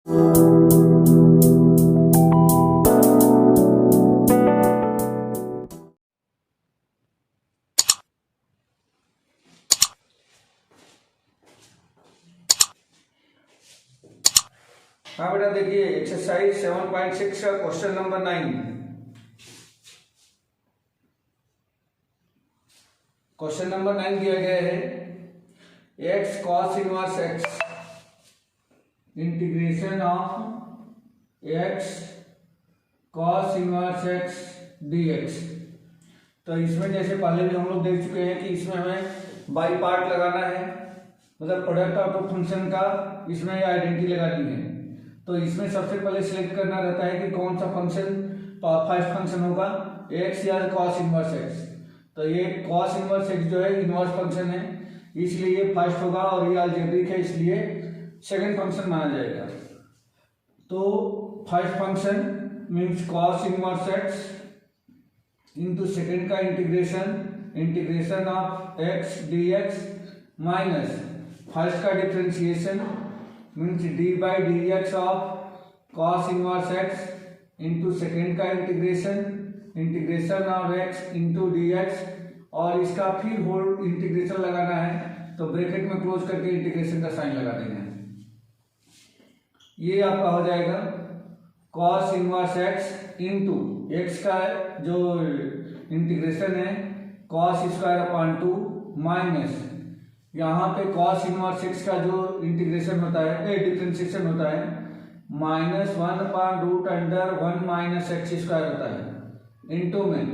हाँ बेटा देखिए एक्सरसाइज 7.6 का क्वेश्चन नंबर 9। क्वेश्चन नंबर 9 दिया गया है x cos inverse x integration of x cos inverse x dx। तो इसमें जैसे पहले भी हम लोग देख चुके हैं कि इसमें हमें बाई पार्ट लगाना है, मतलब प्रोडक्ट ऑफ टू फंक्शन का इसमें आइडेंटिटी लगानी है। तो इसमें सबसे पहले सिलेक्ट करना रहता है कि कौन सा फंक्शन फर्स्ट फंक्शन होगा, x या cos इनवर्स x। तो ये cos इनवर्स x जो है इनवर्स फंक्शन है, इसलिए ये फर्स्ट होगा, और ये अलजेब्रिक है इसलिए सेकंड फंक्शन माना जाएगा। तो first function means cos inverse x into second का integration of x dx minus first का differentiation means d by d x of cos inverse x into second का integration of x into d x, और इसका फिर whole integration लगाना है तो bracket में क्लोज करके इंटीग्रेशन का साइन लगा देना है। ये आपका हो जाएगा cos inverse x into x का जो इंटीग्रेशन है कॉस स्क्वायर अपॉन 2 माइनस यहाँ पे cos इनवर्स x का जो इंटीग्रेशन होता है डिफरेंशिएशन होता है -1/√1 माइनस एक्स स्क्वायर होता है इंटू में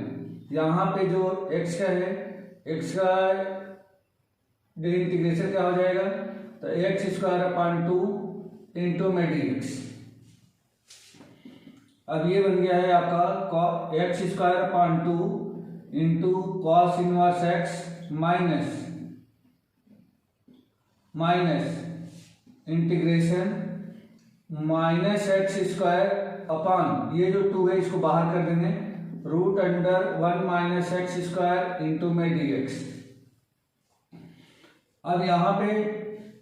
यहाँ पे जो x का है x का इंटीग्रेशन क्या हो जाएगा, तो x स्क्वायर अपॉन 2 इंटू में dx। अब ये बन गया है आपका x square upon 2 into cos inverse x minus integration minus x square upon ये जो 2 है इसको बाहर कर देंगे √1 माइनस एक्स स्क्वायर इंटू में dx। अब यहाँ पे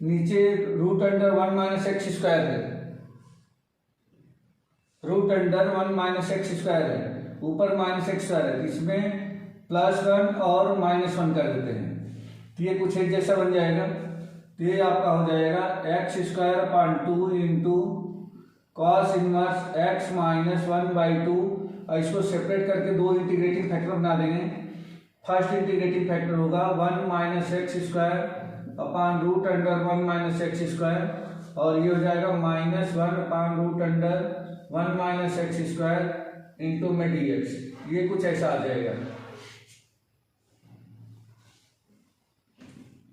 नीचे √1 माइनस एक्स स्क्वायर है, √1 माइनस एक्स स्क्वायर है, ऊपर माइनस एक्स स्क्वायर है, इसमें +1 और -1 कर देते हैं तो ये कुछ एक जैसा बन जाएगा। तो ये आपका हो जाएगा x square upon 2 into cos inverse x -1/2, और इसको सेपरेट करके दो इंटीग्रेटिंग फैक्टर बना देंगे। फर्स्ट इंटीग्रेटिंग फैक्टर होगा 1 minus x square upon √1 minus x square, और ये हो जाएगा -1 upon √1 minus x square into में dx। ये कुछ ऐसा आ जाएगा।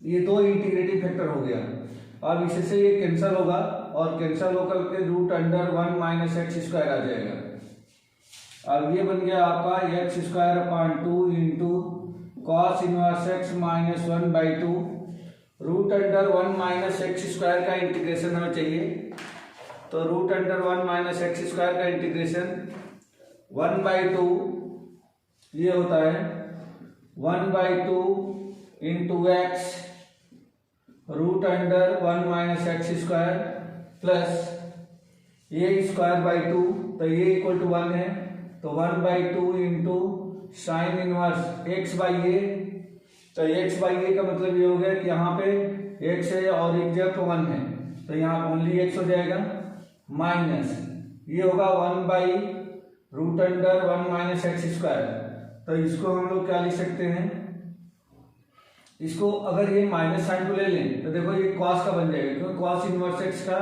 ये दो इंटीग्रेटिंग फैक्टर हो गया। अब इसे से ये कैंसिल होगा और कैंसिल होकर के √1 माइनस एक्स स्क्वायर आ जाएगा। अब ये बन गया आपका x square upon 2 into cos inverse x -1/2। √1 minus x square का इंटीग्रेशन हमें चाहिए, तो √1 माइनस एक्स स्क्वायर का इंटीग्रेशन 1/2 ये होता है 1/2 into x √1 minus x square plus ये स्क्वायर बाई 2, तो ये इक्वल टू 1 है, तो 1/2 into sine inverse x by a. तो एक्स बाई ए का मतलब ये हो गया कि यहाँ पे एक्स है और एक जगह तो 1 है, तो यहाँ ओनली एक्स हो जाएगा, माइनस ये होगा 1/√1 माइनस एक्स स्क्वायर। तो इसको हम लोग क्या लिख सकते हैं, इसको अगर ये माइनस साइन को ले लें तो देखो ये कॉस का बन जाएगा, क्योंकि कॉस इनवर्स एक्स का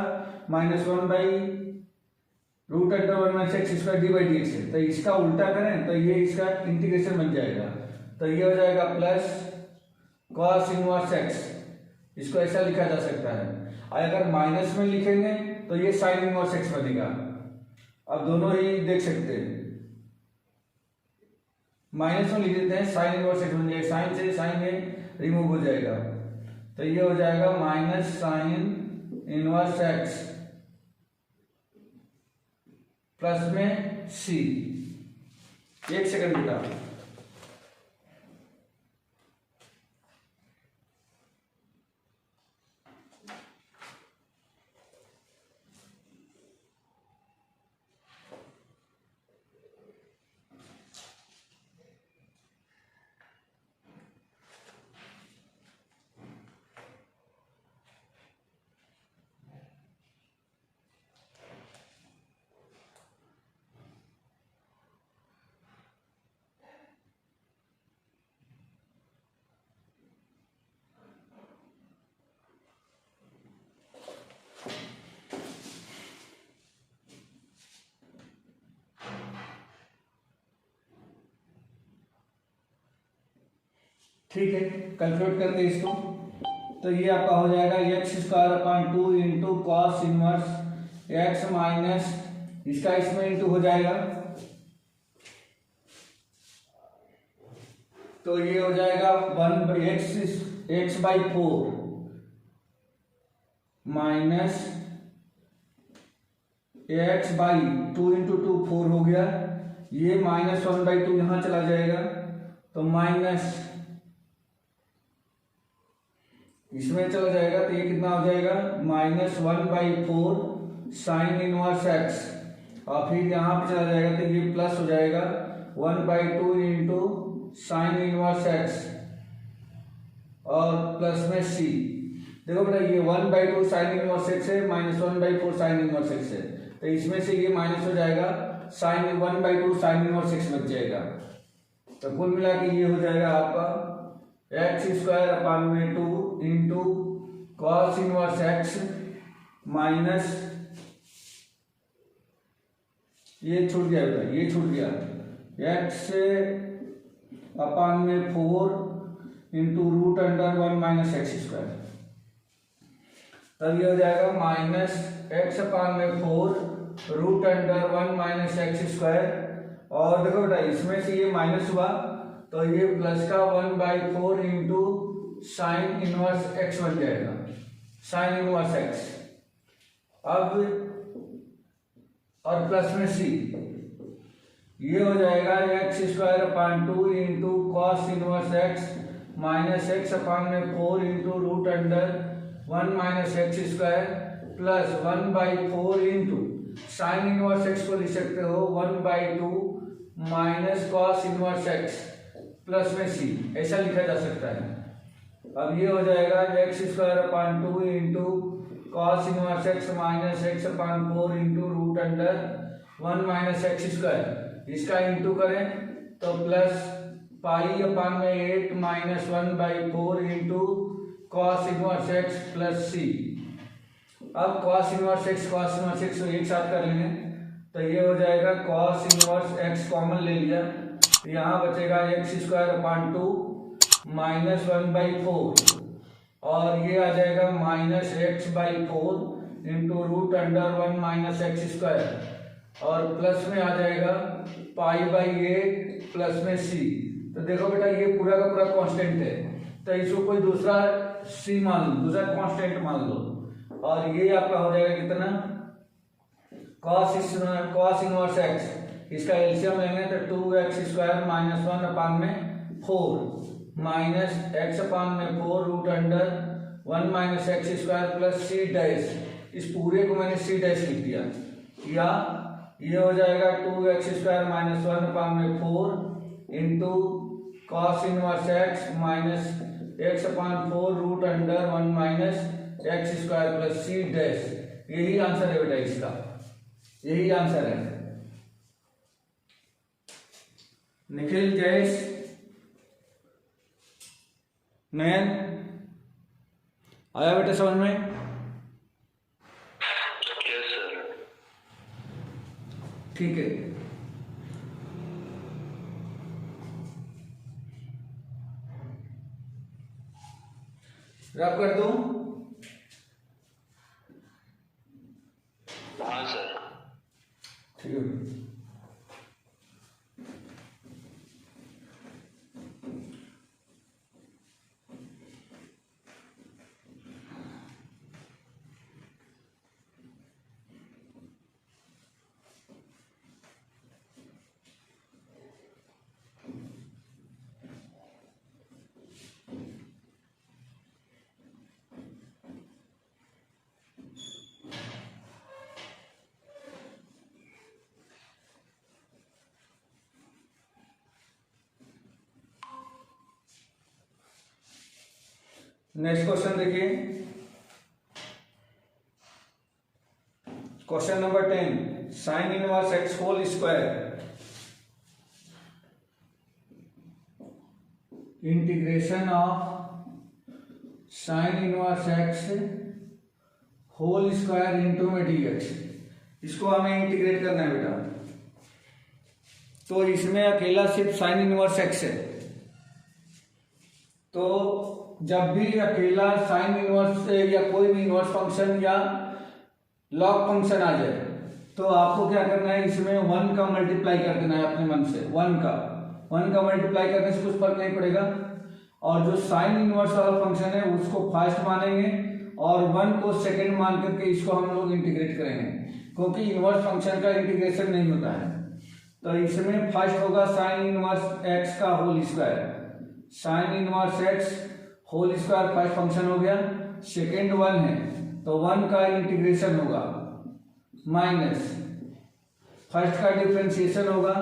-1/√1 माइनस एक्स स्क्वायर dy/dx है, तो इसका उल्टा करें तो ये इसका इंटीग्रेशन बन जाएगा, तो ये हो जाएगा प्लस कॉस इनवर्स एक्स। इसको ऐसा लिखा जा सकता है। अगर माइनस में लिखेंगे तो ये साइन इनवर्स एक्स बनेगा। अब दोनों ही देख सकते हैं, माइनस में लिख देते हैं साइन इनवर्स एक्स बन जाएगा, साइन से साइन में रिमूव हो जाएगा, तो ये हो जाएगा minus sign inverse x plus में सी। एक सेकंड बेटा, ठीक है, कैलकुलेट करते हैं इसको। तो ये आपका हो जाएगा x²/2 into cos inverse x minus इसका इसमें इंटू हो जाएगा, तो ये हो जाएगा 1x/4 माइनस x/2 इंटू 2 4 हो गया, ये -1/2 यहां चला जाएगा, तो माइनस इसमें चला जाएगा, तो ये कितना हो जाएगा -1/4 साइन इनवर्स x, और फिर यहाँ पे चला जाएगा तो ये प्लस हो जाएगा 1/2 इंटू साइन इनवर्स x और प्लस में c। देखो बेटा ये 1/2 साइन इनवर्स x है, -1/4 साइन इनवर्स x है, तो इसमें से ये माइनस हो जाएगा, साइन 1/2 साइन इनवर्स x बच जाएगा। तो कुल मिला के ये हो जाएगा आपका x²/2 into cos inverse x minus, ये छूट गया बेटा, ये छूट गया, x/4 इंटू √(1 - x²), तब ये हो जाएगा -x/4 √(1 - x²। और देखो बेटा इसमें से ये माइनस हुआ, तो ये प्लस का 1/4 इंटू साइन इनवर्स x बन जाएगा, साइन इनवर्स x। अब और प्लस में c, ये हो जाएगा x²/2 into cos inverse x minus x/4 into √(1 - x² plus 1/4 into sine inverse x को लिख सकते हो 1/2 minus cos inverse x plus में c, ऐसा लिखा जा सकता है। अब ये हो जाएगा x²/2 into cos inverse x minus x/4 into √(1 - x², इसका इंटू करें तो plus π/8 minus 1/4 into cos inverse x plus c। अब कॉस इनवर्स x को एक साथ कर लेंगे, तो ये हो जाएगा कॉस इनवर्स x कॉमन ले लिया, तो यहाँ बचेगा x²/2 माइनस 1/4 और ये आ जाएगा माइनस x/4 इंटू √(1 - x² और प्लस में आ जाएगा π/8 प्लस में c। तो देखो बेटा ये पूरा का पूरा कांस्टेंट है, तो इसको कोई दूसरा c मान लो, दूसरा कांस्टेंट मान लो, और ये आपका हो जाएगा कितना कॉस इनवर्स x, इसका एलसीएम लेंगे तो 2x² - 1/4 minus x/4 √(1 - x² plus c dash, इस पूरे को मैंने c डैश लिख दिया, या ये हो जाएगा 2x² - 1/4 into cos inverse x minus x/4 √(1 - x² plus c dash. यही आंसर है बेटा इसका, यही आंसर है। निखिल जयेश नयन आया बेटा समझ में? ठीक है, रब कर दूं? हाँ सर, ठीक है। नेक्स्ट क्वेश्चन देखिए, question number 10, sine inverse x whole square integration of sine inverse x whole square into में dx, इसको हमें इंटीग्रेट करना है बेटा। तो इसमें अकेला सिर्फ साइन इनवर्स x है, तो जब भी अकेला साइन इनवर्स या कोई भी इनवर्स फंक्शन या लॉग फंक्शन आ जाए तो आपको क्या करना है, इसमें 1 का मल्टीप्लाई कर देना है अपने मन से। 1 का मल्टीप्लाई करने से कुछ फर्क नहीं पड़ेगा। और जो साइन इनवर्स वाला फंक्शन है उसको फर्स्ट मानेंगे और 1 को सेकंड मान करके इसको हम लोग इंटीग्रेट करेंगे, क्योंकि इनवर्स फंक्शन का इंटीग्रेशन नहीं होता है। तो इसमें फर्स्ट होगा साइन इनवर्स एक्स का whole square, sine inverse x whole square first function हो गया। सेकेंड 1 है तो 1 का इंटीग्रेशन होगा माइनस फर्स्ट का डिफरेंशिएशन होगा,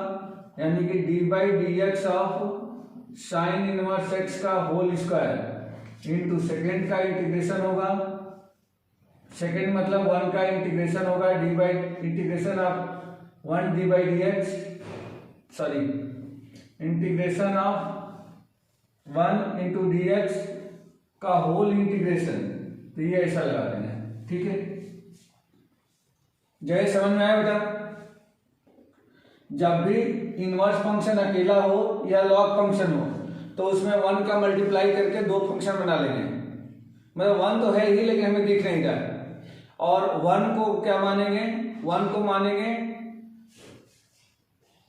यानी कि D by d x of sine inverse x का होल स्क्वायर इंटू सेकेंड का इंटीग्रेशन होगा। सेकेंड मतलब 1 का इंटीग्रेशन होगा D by integration of 1 d by d x, sorry integration of 1 into d x का होल इंटीग्रेशन। तो ये ऐसा लगा देना, ठीक है। जय समझ में आया बेटा? जब भी इनवर्स फंक्शन अकेला हो या लॉग फंक्शन हो तो उसमें 1 का मल्टीप्लाई करके 2 फंक्शन बना लेंगे। मतलब 1 तो है ही लेकिन हमें दिख नहीं रहा है। और 1 को क्या मानेंगे, 1 को मानेंगे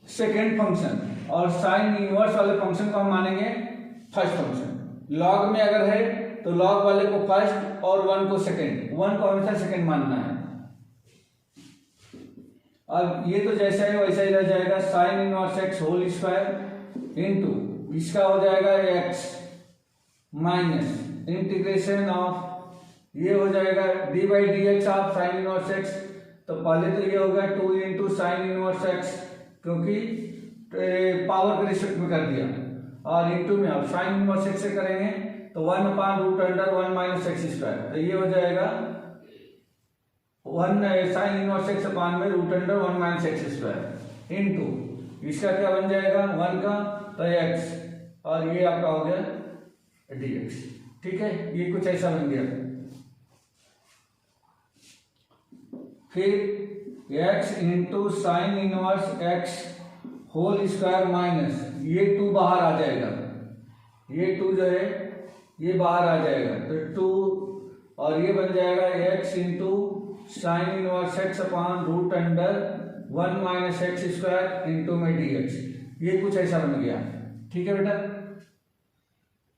सेकेंड फंक्शन और साइन इनवर्स वाले फंक्शन को हम मानेंगे फर्स्ट फंक्शन। लॉग में अगर है तो लॉग वाले को फर्स्ट और 1 को सेकेंड, 1 को हमेशा सेकेंड मानना है। अब ये तो जैसा है वैसा ही रह जाएगा, sine inverse x whole square into इसका हो जाएगा एक्स माइनस इंटीग्रेशन ऑफ ये हो जाएगा D by d x of sine inverse x. तो पहले तो ये होगा 2 इंटू साइन इनवर्स एक्स, क्योंकि पावर के रिस्पेक्ट में कर दिया, और इंटू में अब साइन इनवर्स एक्स से करेंगे तो 1 upon root under 1 minus x square. तो ये हो जाएगा 1 साइन इनवर्स एक्स अपान में root under 1 minus x square into इसका क्या बन जाएगा 1 का तो एक्स, और ये आपका हो गया dx, ठीक है। ये कुछ ऐसा बन गया। फिर x into sine inverse x whole square minus ये 2 बाहर आ जाएगा, ये 2 जो है ये बाहर आ जाएगा तो 2, और ये बन जाएगा x into sine inverse x upon root under 1 minus x square into में dx। ये कुछ ऐसा बन गया, ठीक है बेटा।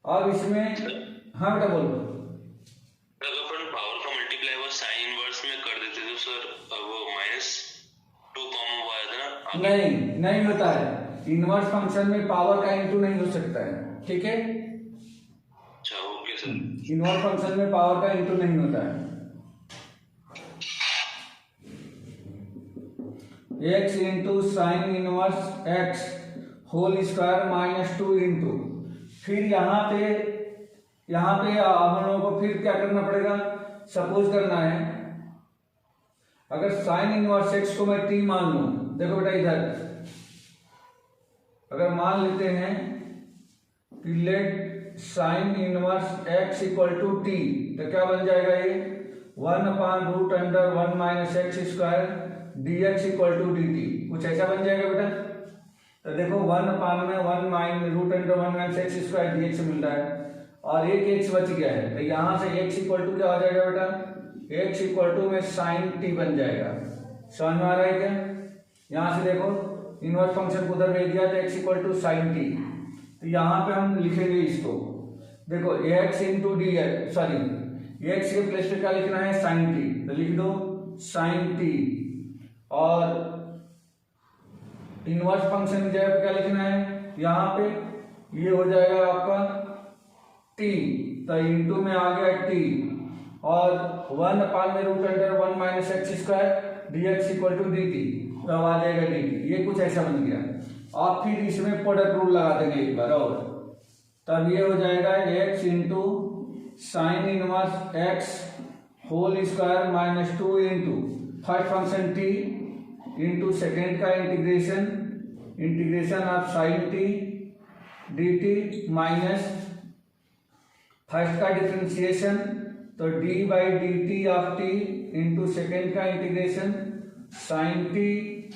अब इसमें हाँ बेटा बोलो। अगर अपन पावर का मल्टीप्लाई वो साइन इनवर्स में कर देते तो सर वो -2 कॉमन हुआ था ना? नहीं होता है, इनवर्स फंक्शन में पावर का इंटू नहीं हो सकता है, ठीक है। अच्छा ओके सर। इनवर्स फंक्शन में पावर का इंटू नहीं होता है। x into sine inverse x whole square minus 2 into, फिर यहाँ पे हम लोगों को फिर क्या करना पड़ेगा, सपोज करना है अगर साइन इनवर्स एक्स को मैं t मान लूं, देखो बेटा इधर अगर मान लेते हैं कि let sine inverse x equal to t, तो क्या बन जाएगा ये 1 upon root under 1 minus x square dx equal to dt, कुछ ऐसा बन जाएगा बेटा। तो देखो 1 अपान में 1 minus root under 1 minus x square dx मिल रहा है और एक x बच गया है, तो यहाँ से x इक्वल टू क्या हो जाएगा बेटा, x इक्वल टू में साइन t बन जाएगा। समझ में आ रहा है क्या? यहाँ से देखो इनवर्स फंक्शन को उधर भेज दिया तो x equal to sine t, तो यहाँ पे हम लिखेंगे इसको, देखो x into d x, sorry x के प्लेस पे क्या लिखना है साइन t, तो लिख दो साइन t, और इनवर्स फंक्शन की जगह पे क्या लिखना है यहाँ पे, ये हो जाएगा आपका t, तो इंटू में आ गया t, और 1 अपान में root under 1 minus x square dx equal to dt, तो आ जाएगा dt। ये कुछ ऐसा बन गया। आप फिर इसमें प्रोडक्ट रूल लगा देंगे एक बार, और तब ये हो जाएगा x into sine inverse x whole square minus 2 into first function t into second का integration of sine t dt minus first का डिफरेंशिएशन तो d by d t of t into second का इंटीग्रेशन साइन t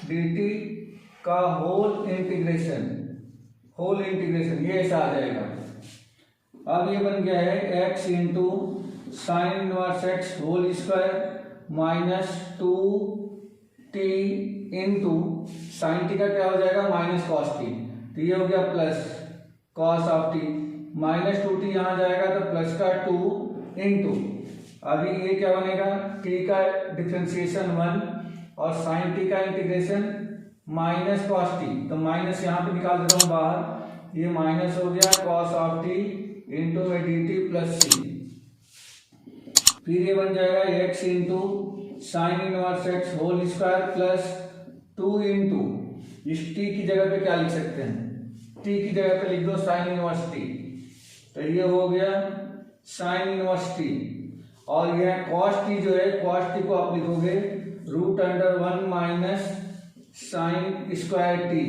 dt का whole integration, ये ऐसा आ जाएगा। अब ये बन गया है x into sine inverse x whole square minus 2t into sine t का क्या हो जाएगा माइनस कॉस टी, तो ये हो गया plus cos of T minus 2t यहाँ जाएगा तो प्लस का 2 इंटू अभी ये क्या बनेगा t का डिफ्रेंसिएशन 1 और साइन टी का इंटीग्रेशन माइनस कॉस टी, तो माइनस यहाँ पे निकाल देता हूँ बाहर, ये माइनस हो गया कॉस ऑफ टी इंटू में डी टी प्लस सी, फिर ये बन जाएगा x into sine inverse x whole square plus 2 into इस टी की जगह पे क्या लिख सकते हैं, टी की जगह पे लिख दो साइन इनवर्स टी, तो ये हो गया साइन इनवर्स टी, और यह कॉस टी जो है कॉस टी को आप लिखोगे root under 1 minus sine square t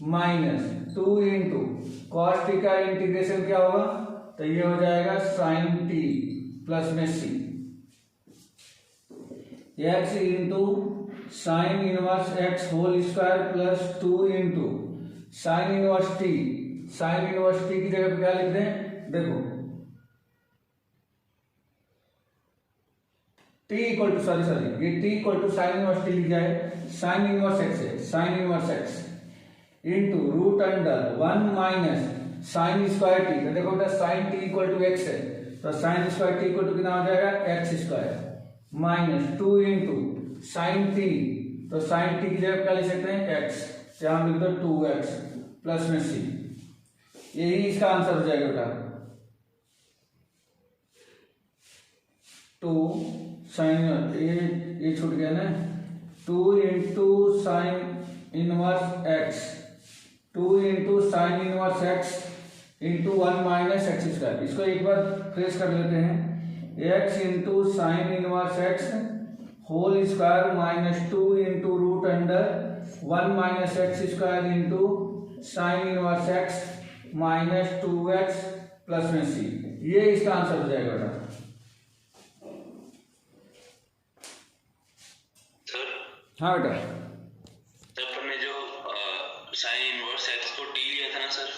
minus 2 into cos t का इंटीग्रेशन क्या होगा, तो ये हो जाएगा साइन टी प्लस में c, x into sine inverse x whole square plus 2 into sine inverse t, sine inverse t की जगह पे क्या लिख दें, देखो t इक्वल टू सॉरी ये t equal to sine inverse t लिख जाए, साइन इनवर्स एक्स है, sine inverse x into root under 1 minus sine square t, तो देखो बेटा sine t equal to x है, तो sine square t equal to कितना हो जाएगा x square minus 2 into sine T, तो साइन टी की जगह क्या लिख सकते हैं एक्स, यहाँ लिख दो 2x प्लस में सी, यही इसका आंसर हो जाएगा बेटा 2 साइन, ये छूट गया ना, 2 into sine inverse x, 2 into sine inverse x into 1 minus x square, इसको एक बार फ्रेश कर लेते हैं, x into sine inverse x whole square minus 2 into root under 1 minus x square into sine inverse x minus 2x plus में c, ये इसका answer हो जाएगा बेटा। हाँ बेटा, सर अपन ने जो साइन इनवर्स एक्स को टी लिया था ना सर,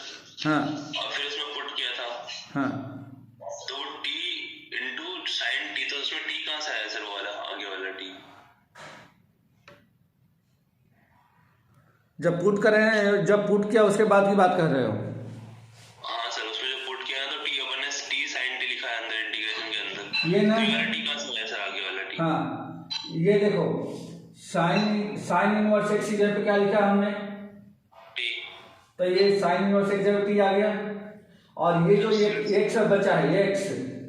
हाँ, और फिर उसमें पुट किया था, हाँ, तो टी इंटू साइन टी, तो उसमें टी कहाँ से आया सर, वो वाला आगे वाला टी, जब पुट कर रहे हैं, जब पुट किया उसके बाद की बात कर रहे हो, हाँ सर उसमें जो पुट किया ना तो टी अपन ने टी साइन टी लिखा है अंदर इंटीग्रेशन के अंदर, ये ना, तो वाला टी कहाँ से आया सर आगे वाला टी, हाँ ये देखो साइन इनवर्स एक्स की जगह पे क्या लिखा हमने टी, तो ये साइन इनवर्स एक्स जगह टी आ गया, और ये जो ये एक्स बचा है एक्स,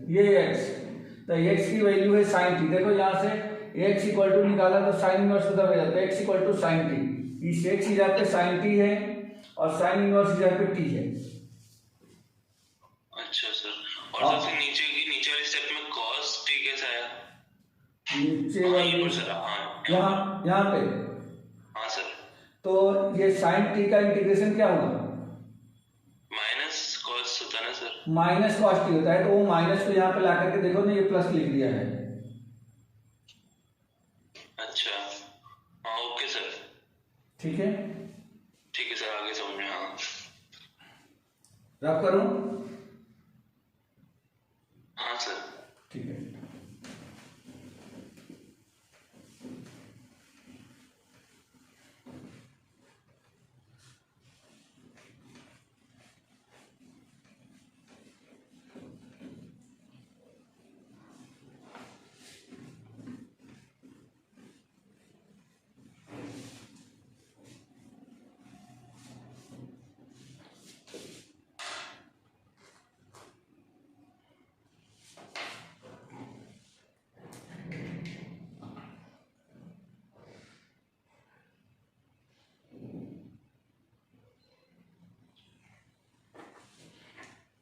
ये एक्स, तो एक्स की वैल्यू है साइन टी, देखो यहाँ से एक्स इक्वल टू निकाला तो साइन इनवर्स उधर हो जाता है, x equal to sine t, इस एक्स की जगह पे साइन टी है और साइन इनवर्स की जगह पे टी है। अच्छा सर, और सबसे नीचे वाले स्टेप में कॉस टी कैसे आया, नीचे वाले सर, हाँ यहाँ पे, हाँ सर, तो ये साइन टी का इंटीग्रेशन क्या होगा, माइनस कॉस होता है ना सर, माइनस कॉस टी होता है, तो वो माइनस को यहाँ पे ला करके देखो ना, ये प्लस लिख दिया है। अच्छा, हाँ ओके सर, ठीक है, ठीक है सर, आगे समझ में, हाँ रब करूं, हाँ सर, ठीक है।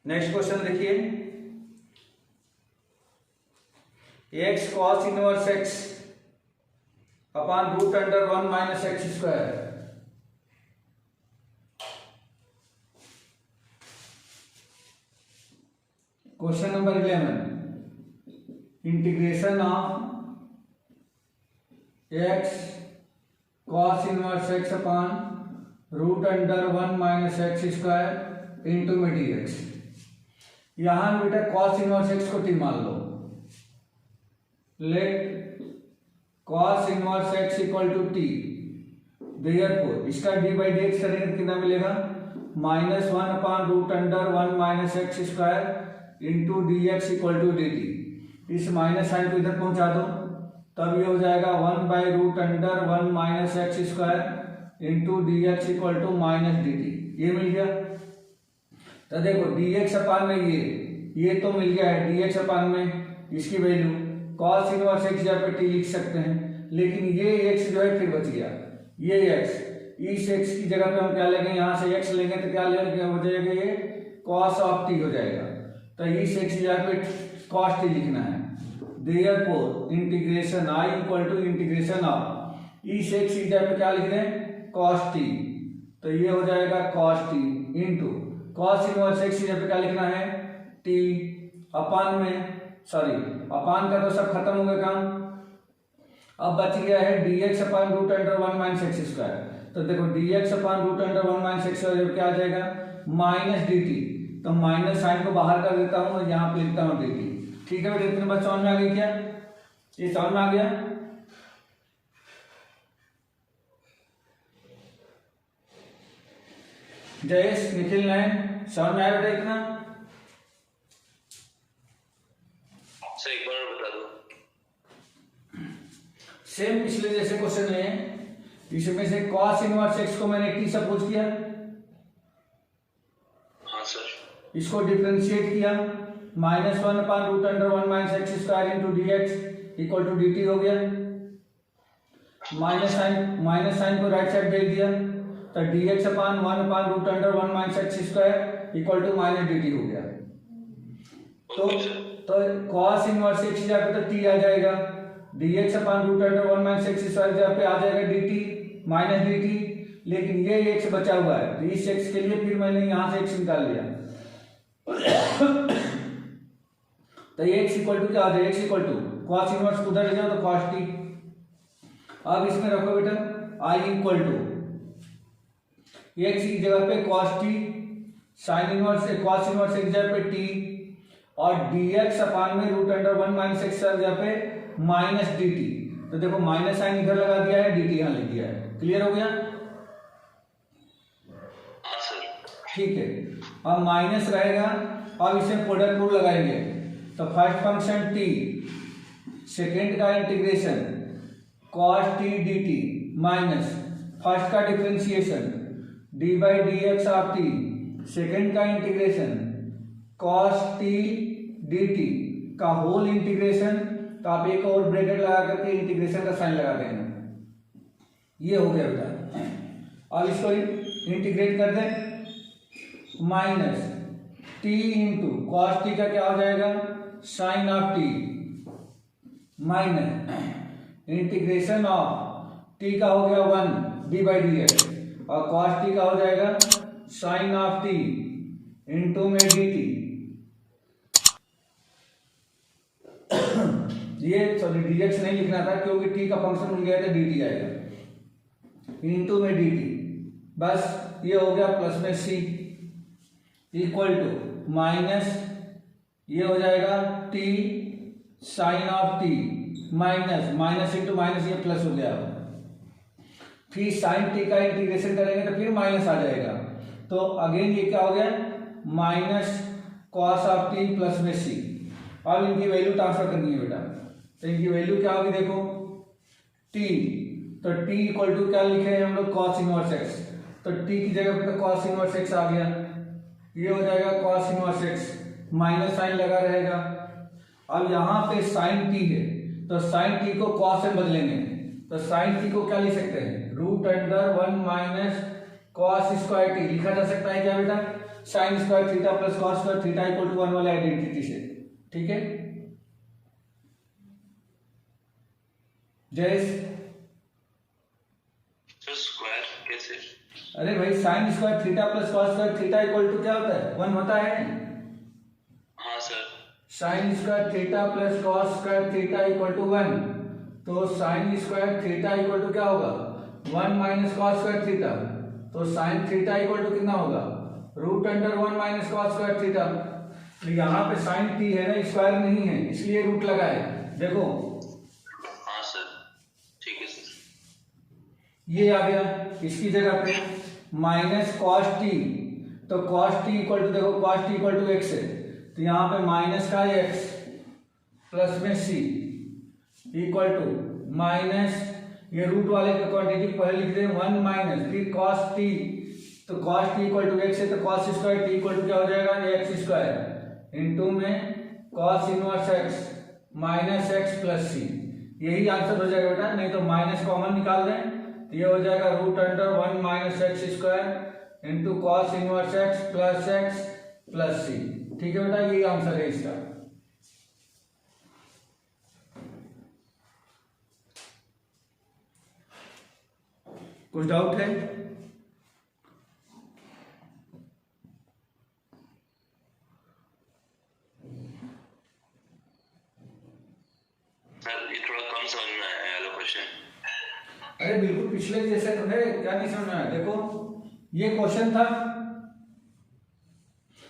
नेक्स्ट क्वेश्चन देखिए, x cos inverse x upon root under 1 minus x square, question number 11, integration of x cos inverse x upon root under 1 minus x square into में डी एक्स। यहां बेटा cos इनवर्स x को t मान लो। Let cos inverse x equal to t, therefore इसका d by d x करेंगे तो कितना मिलेगा, -1 upon root under 1 minus x square into d x equal to d t. इस माइनस साइन को इधर पहुंचा दो, तब ये हो जाएगा 1 by root under 1 minus x square into d x equal to minus d t. ये मिल गया। तो देखो डी एक्स अपान में ये तो मिल गया है, डी एक्स अपान में इसकी वैल्यू कॉस इनवर्स एक्स जगह पे टी लिख सकते हैं, लेकिन ये एक्स जो है फिर बच गया, ये एक्स, इस एक्स की जगह पे हम क्या लेंगे, यहाँ से एक्स लेंगे तो क्या लेंगे, हो जाएगा ये कॉस ऑफ टी हो जाएगा। तो इस एक्स की जगह पे कॉस टी लिखना है। Therefore integration I equal to integration of इस एक्स की जगह पे क्या लिख रहे हैं, कॉस टी। तो ये हो जाएगा cos T into cos inverse x की जगह पे क्या लिखना है, टी अपान में, सॉरी अपान का तो सब खत्म हो गया काम। अब बच गया है dx upon root under 1 minus x square. तो देखो dx upon root under 1 minus x square क्या आ जाएगा, माइनस डी टी। तो माइनस साइन को बाहर कर देता हूँ और यहाँ पे लिखता हूँ डी टी। ठीक है बेटा, इतने बात समझ में आ गई क्या, ये समझ में आ गया। जयेश निखिल नयन समझ में आया बेटा इतना। सर एक बार बता दो। सेम पिछले जैसे क्वेश्चन है, इसमें से cos इनवर्स x को मैंने t सपोज किया, हाँ सर, इसको डिफरेंशिएट किया, -1 upon root under 1 minus x square into d x equal to d t हो गया। माइनस साइन को राइट साइड भेज दिया, तो d x upon 1 upon root under 1 minus x square equal to minus d t हो गया। तो cos inverse x की जगह पे तो t आ जाएगा, dx upon root under 1 minus x square जगह पे आ जाएगा dt माइनस dt। लेकिन ये x बचा हुआ है, तो इस x के लिए फिर मैंने यहां से x निकाल लिया। तो ये x इक्वल टू क्या आ जाएगा, x equal to cos inverse उधर ले जाओ तो cos t। अब इसमें रखो बेटा i इक्वल टू x की जगह पे cos t, sine inverse cos inverse x जगह पे t, और dx अपान में रूट अंडर 1 माइनस एक्स जगह पे माइनस डी टी। तो देखो माइनस साइन इधर लगा दिया है, डी टी यहां लिख दिया है। क्लियर हो गया, हाँ सर। ठीक है। अब माइनस रहेगा, अब इसे प्रोडक्ट रूल लगाएंगे। तो फर्स्ट फंक्शन t, सेकेंड का integration cos t dt minus first का differentiation d by d x of t, second का इंटीग्रेशन cos t dt का होल इंटीग्रेशन। तो आप एक और ब्रैकेट लगा करके इंटीग्रेशन का साइन लगा देना। ये हो गया बेटा। अब इसको इंटीग्रेट कर दें, minus t into cos t का क्या हो जाएगा, sine of t, minus integration of t का हो गया 1 डी बाई डी एक्स, और कॉस टी का हो जाएगा साइन ऑफ t इंटू में डी टी। ये सॉरी dx नहीं लिखना था क्योंकि t का फंक्शन मिल गया था, dt आएगा इंटू में dt। बस ये हो गया प्लस में c इक्वल टू माइनस ये हो जाएगा t sine of t minus minus into minus, ये प्लस हो गया। फिर साइन t का इंटीग्रेशन करेंगे तो फिर माइनस आ जाएगा। तो अगेन ये क्या हो गया, minus cos of t plus में c। अब इनकी वैल्यू ट्रांसफर करनी है बेटा। तो इनकी वैल्यू क्या होगी, देखो t, तो t इक्वल टू क्या लिखे हैं हम लोग, cos इनवर्स x। तो t की जगह पे तो cos इनवर्स x आ गया, ये हो जाएगा cos inverse x, minus sine लगा रहेगा। अब यहाँ पे साइन t है, तो साइन t को cos से बदलेंगे। तो साइन t को क्या लिख सकते हैं, root under 1 minus cos square t लिखा जा सकता है क्या बेटा, sine square theta plus cos square theta equal to 1 वाले आइडेंटिटी से। ठीक है जयेश, स्क्वायर कैसे? अरे भाई sine square theta plus cos square theta equal to क्या होता है, 1 होता है। हाँ sir. Sine square theta plus cos square theta equal to 1, तो sine square theta equal to क्या होगा, 1 माइनस कॉस स्क्वायर थीटा। तो साइन थीटा इक्वल टू कितना होगा, root under 1 minus cos square theta. तो यहाँ पे साइन टी है ना, स्क्वायर नहीं है, इसलिए रूट लगा है। देखो हाँ सर, ठीक है सर। ये आ गया, इसकी जगह पे माइनस कॉस टी, तो कॉस टी इक्वल टू, देखो cos t equal to x है, तो यहाँ पे माइनस का एक्स प्लस में सी इक्वल टू माइनस, ये रूट वाले का क्वांटिटी पहले लिख दें 1 माइनस फिर कॉस टी, तो cos t equal to x है, तो cos square t equal to क्या हो जाएगा, एक्स स्क्वायर इंटू में cos inverse x minus x plus सी। यही आंसर हो जाएगा बेटा, नहीं तो माइनस कॉमन निकाल दें तो ये हो जाएगा root under 1 minus x square into cos inverse x plus c. ठीक है बेटा, यही आंसर है इसका। कुछ डाउट है? सर ये थोड़ा कम समझ में आया वाला क्वेश्चन। अरे बिल्कुल पिछले जैसे तो है, क्या नहीं समझ में आया? देखो ये क्वेश्चन था,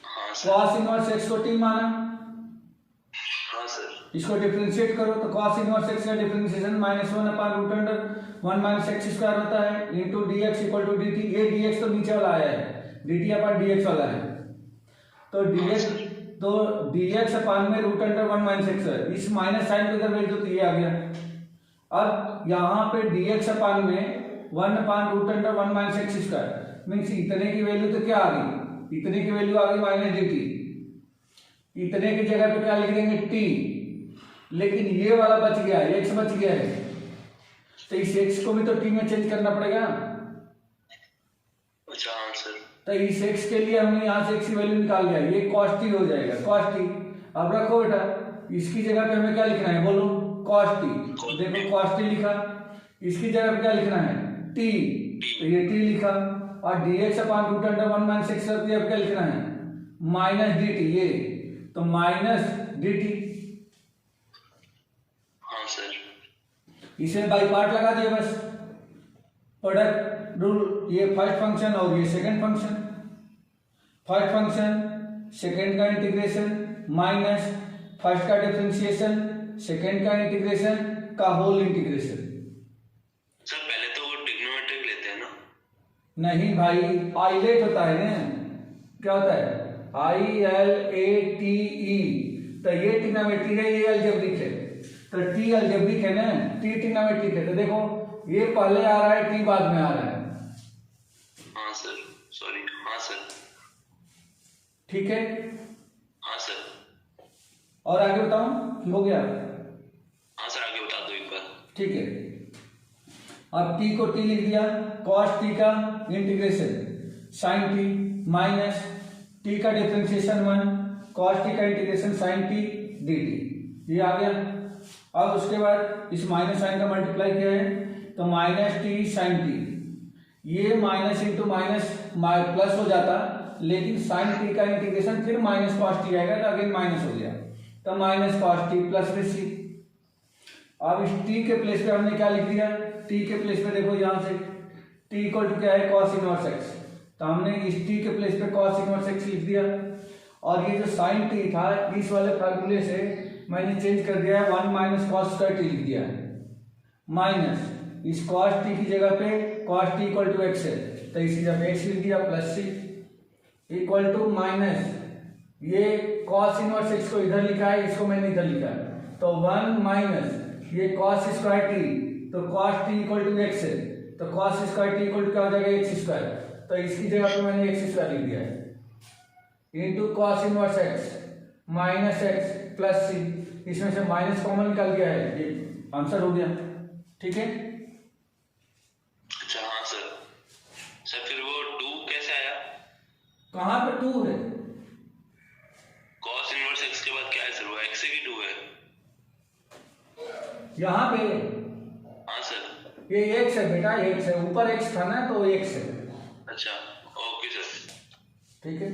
हाँ सर। कॉस इनवर्स एक्स को टी माना, हाँ सर। इसको डिफरेंशिएट करो तो cos इनवर्स x का differentiation -1 upon root under 1 minus x square होता है into dx equal to dt। ये dx तो नीचे वाला आया है, dt अपान dx वाला है, तो dx अपान में रूट अंडर 1 माइनस एक्स है, इस माइनस साइन को इधर भेज दो तो ये आ गया। अब यहाँ पे dx अपान में 1 upon root under 1 minus x square means इतने की वैल्यू तो क्या आ गई, इतने की वैल्यू आ गई माइनस dt, इतने की जगह पे क्या लिख देंगे t, लेकिन ये वाला बच गया, x बच गया है, तो इस x को भी तो t में चेंज करना पड़ेगा। अच्छा हाँ सर। तो इस x के लिए हमने यहाँ से x की वैल्यू निकाल लिया, ये cos t हो जाएगा, cos t। अब रखो बेटा, इसकी जगह पे हमें क्या लिखना है बोलो, cos t। देखो cos t लिखा, इसकी जगह पे क्या लिखना है t, तो ये t लिखा, और dx upon root under 1 minus x अब क्या लिखना है माइनस dt, ये तो माइनस dt। हाँ सर। इसे बाई पार्ट लगा दिए बस, प्रोडक्ट रूल, ये फर्स्ट फंक्शन और ये second function, first function second का इंटीग्रेशन माइनस फर्स्ट का डिफरेंशिएशन सेकंड का इंटीग्रेशन का होल इंटीग्रेशन। सर पहले तो वो ट्रिग्नोमेट्रिक लेते हैं ना? नहीं भाई, आइलेट होता है ना, क्या होता है ILATE, तो ये ट्रिग्नोमेट्रिक है, ये अलजेब्रिक है, तो टी अलजेब्रिक है ना, टी ट्रिग्नोमेट्रिक है, तो देखो ये पहले आ रहा है, टी बाद में आ रहा है। हाँ सर, सॉरी। हाँ सर। ठीक है, हाँ सर। और आगे बताऊं कि हो गया? हाँ सर, आगे बता दो एक बार। ठीक है, अब t को t लिख दिया, cos t का integration sin t minus t का डिफरेंशिएशन 1 cos t का इंटीग्रेशन sin t dt, ये आ गया। अब उसके बाद इस माइनस साइन का मल्टीप्लाई किया है तो माइनस टी साइन टी, ये माइनस इंटू माइनस प्लस हो जाता, लेकिन साइन टी का इंटीग्रेशन फिर माइनस कॉस टी आएगा तो अगेन माइनस हो गया, तो माइनस कॉस टी प्लस में सी। अब इस टी के प्लेस पे हमने क्या लिख दिया, टी के प्लेस पे देखो यहाँ से टी इक्वल टू क्या है कॉस इनवर्स एक्स, तो हमने इस टी के प्लेस पे कॉस इनवर्स एक्स लिख दिया, और ये जो साइन टी था इस वाले फार्मूले से मैंने चेंज कर दिया है 1 माइनस कॉस स्क्वायर टी लिख दिया है, माइनस इस कॉस टी की जगह पे cos t equal to x है, तो इसकी जगह एक्स लिख दिया plus c equal to minus ये कॉस इनवर्स एक्स को इधर लिखा है, इसको मैंने इधर लिखा है, तो 1 माइनस ये कॉस स्क्वायर टी, तो cos t equal to x है, तो cos square t equal to क्या हो जाएगा एक्स स्क्वायर, तो इसकी जगह पे मैंने एक्स स्क्वायर लिख दिया है into cos inverse x minus x plus c, इसमें से माइनस कॉमन निकल गया है, ये आंसर हो गया। ठीक है, अच्छा हाँ सर। सर फिर वो 2 कैसे आया? कहाँ पे 2 है? cos इनवर्स x के बाद क्या है सर? वो x से भी 2 है यहाँ पे। हाँ सर। ये x है बेटा, x है, ऊपर x था ना तो x है। अच्छा ओके सर। ठीक है।